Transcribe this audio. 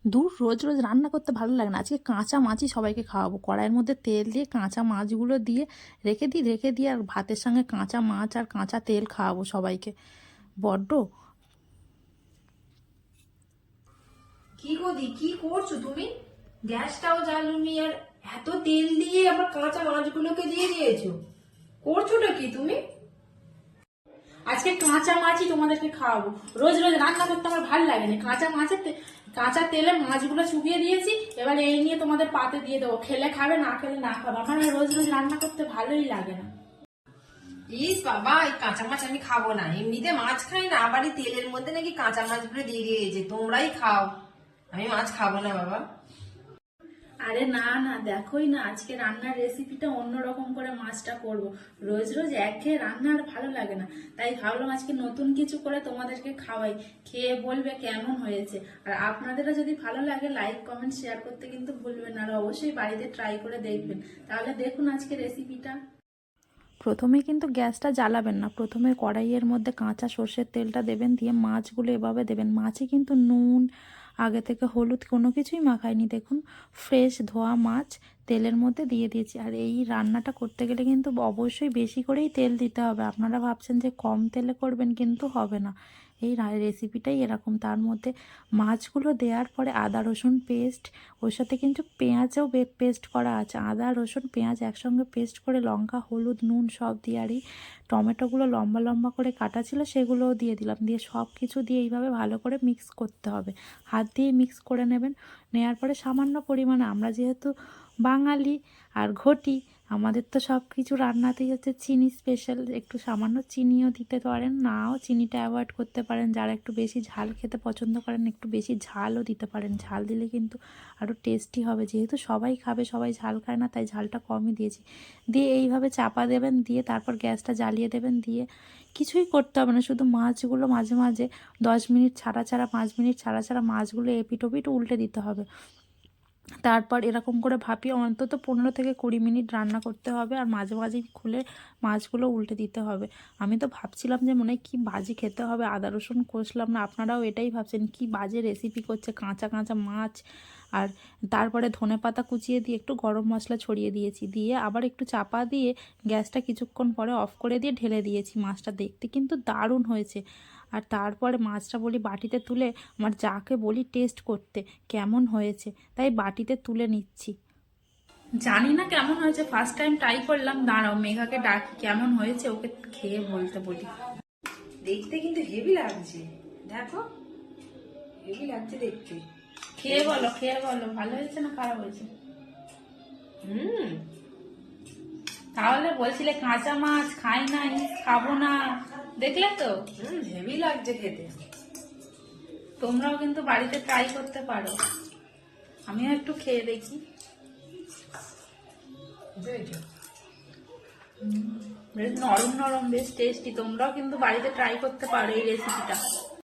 দূর রোজ রোজ রান্না করতে ভালো লাগে না। আজকে কাঁচা মাছই সবাইকে খাওয়াবো। কড়াইয়ের মধ্যে তেল দিয়ে কাঁচা মাছগুলো দিয়ে রেখে দিই আর ভাতের সঙ্গে কাঁচা মাছ আর কাঁচা তেল খাওয়াবো সবাইকে। বড্ড কি গো দি, কি করছো তুমি? গ্যাসটাও জ্বালুনি আর এত তেল দিয়ে আবার কাঁচা মাছগুলোকে দিয়ে দিয়েছো। করছোটা কি তুমি? আজকে কাঁচা মাছই তোমাদেরকে খাওয়াবো। রোজ রোজ রান্না করতে আমার ভালো লাগে না। কাঁচা তেলে মাছগুলো চুবিয়ে দিয়েছি, এবার এই নিয়ে তোমাদের পাতে দিয়ে দেবো। খেলে খাবে, না খেলে না খাবে। আমার রোজ রোজ রান্না করতে ভালোই লাগে না। ইস বাবা, এই কাঁচা মাছ আমি খাবো না। এমনিতে মাছ খাই না, আবার এই তেলের মধ্যে নাকি কাঁচা মাছগুলো দিয়ে দিয়েছে। তোমরাই খাও, আমি মাছ খাবো না বাবা। আরে না না, দেখোই না আজকে রান্নার রেসিপিটা অন্যরকম করে মাছটা করব। রোজ রোজ একঘেয়ে রান্না আর ভালো লাগে না, তাই ভাবলাম আজকে নতুন কিছু করে তোমাদেরকে খাওয়াই। খেয়ে বলবে কেমন হয়েছে। আর আপনাদেরও যদি ভালো লাগে লাইক কমেন্ট শেয়ার করতে কিন্তু ভুলবেন না। আর অবশ্যই বাড়িতে ট্রাই করে দেখবেন। তাহলে দেখুন আজকে রেসিপিটা। প্রথমে কিন্তু গ্যাসটা জ্বালাবেন না। প্রথমে কড়াইয়ের মধ্যে কাঁচা সর্ষের তেলটা দেবেন, দিয়ে মাছগুলো এভাবে দেবেন। মাছে কিন্তু নুন, আগে থেকে হলুদ কোনো কিছুই মাখায়নি। দেখুন ফ্রেশ ধোয়া মাছ তেলের মধ্যে দিয়ে দিয়েছি। আর এই রান্নাটা করতে গেলে কিন্তু অবশ্যই বেশি করেই তেল দিতে হবে। আপনারা ভাবছেন যে কম তেলে করবেন, কিন্তু হবে না। এই রেসিপিটাই এরকম। তার মধ্যে মাছগুলো দেওয়ার পরে আদা রসুন পেস্ট, ওর সাথে কিন্তু পেঁয়াজও পেস্ট করা আছে। আদা রসুন পেঁয়াজ একসঙ্গে পেস্ট করে লঙ্কা হলুদ নুন সব দিয়ে, আর এই টমেটোগুলো লম্বা লম্বা করে কাটা ছিল সেগুলোও দিয়ে দিলাম। দিয়ে সব কিছু দিয়ে এইভাবে ভালো করে মিক্স করতে হবে। হাত দিয়ে মিক্স করে নেবেন। নেওয়ার পরে সামান্য পরিমাণে, আমরা যেহেতু বাঙালি আর ঘটি, আমাদের তো সব কিছু রান্নাতেই হচ্ছে চিনি স্পেশাল, একটু সামান্য চিনিও দিতে পারেন, নাও চিনিটা অ্যাভয়েড করতে পারেন। যারা একটু বেশি ঝাল খেতে পছন্দ করেন একটু বেশি ঝালও দিতে পারেন। ঝাল দিলে কিন্তু আরও টেস্টি হবে। যেহেতু সবাই খাবে, সবাই ঝাল খায় না, তাই ঝালটা কমই দিয়েছি। দিয়ে এইভাবে চাপা দেবেন, দিয়ে তারপর গ্যাসটা জ্বালিয়ে দেবেন। দিয়ে কিছুই করতে হবে না, শুধু মাছগুলো মাঝে মাঝে 10 মিনিট ছাড়া ছাড়া 5 মিনিট ছাড়া ছাড়া মাছগুলো এপিট ওপিট উল্টে দিতে হবে। তারপর এরকম করে ভাপিয়ে অন্তত 15 থেকে 20 মিনিট রান্না করতে হবে। আর মাঝে মাঝে খুলে মাছগুলো উল্টে দিতে হবে। আমি তো ভাবছিলাম যে মনে হয় কী বাজি খেতে হবে, আদা রসুন কষলাম না। আপনারাও এটাই ভাবছেন কী বাজে রেসিপি করছে, কাঁচা কাঁচা মাছ। আর তারপরে ধনেপাতা কুচিয়ে দিয়ে একটু গরম মশলা ছড়িয়ে দিয়েছি। দিয়ে আবার একটু চাপা দিয়ে গ্যাসটা কিছুক্ষণ পরে অফ করে দিয়ে ঢেলে দিয়েছি। মাছটা দেখতে কিন্তু দারুণ হয়েছে। আর তারপরে মাছটা বলি বাটিতে তুলে আমার যাকে বলি টেস্ট করতে কেমন হয়েছে, তাই বাটিতে তুলে নিচ্ছি। জানি না কেমন হয়েছে, ফার্স্ট টাইম ট্রাই করলাম। দাঁড়াও মেঘাকে ডাকি, কেমন হয়েছে ওকে খেয়ে বলতে বলি। দেখতে কিন্তু হেভি লাগছে, দেখো হেভি লাগছে দেখতে। খেয়ে বলো ভালো হয়েছে না খারাপ হয়েছে। হুম। তাহলে বলছিলে কাঁচা মাছ খাই না, খাবো না, দেখলে তো। হেভি লাগছে খেতে। তোমরাও কিন্তু বাড়িতে ট্রাই করতে পারো। আমিও একটু খেয়ে দেখি। বেশ নরম নরম, বেশ টেস্টি। তোমরাও কিন্তু বাড়িতে ট্রাই করতে পারো এই রেসিপিটা।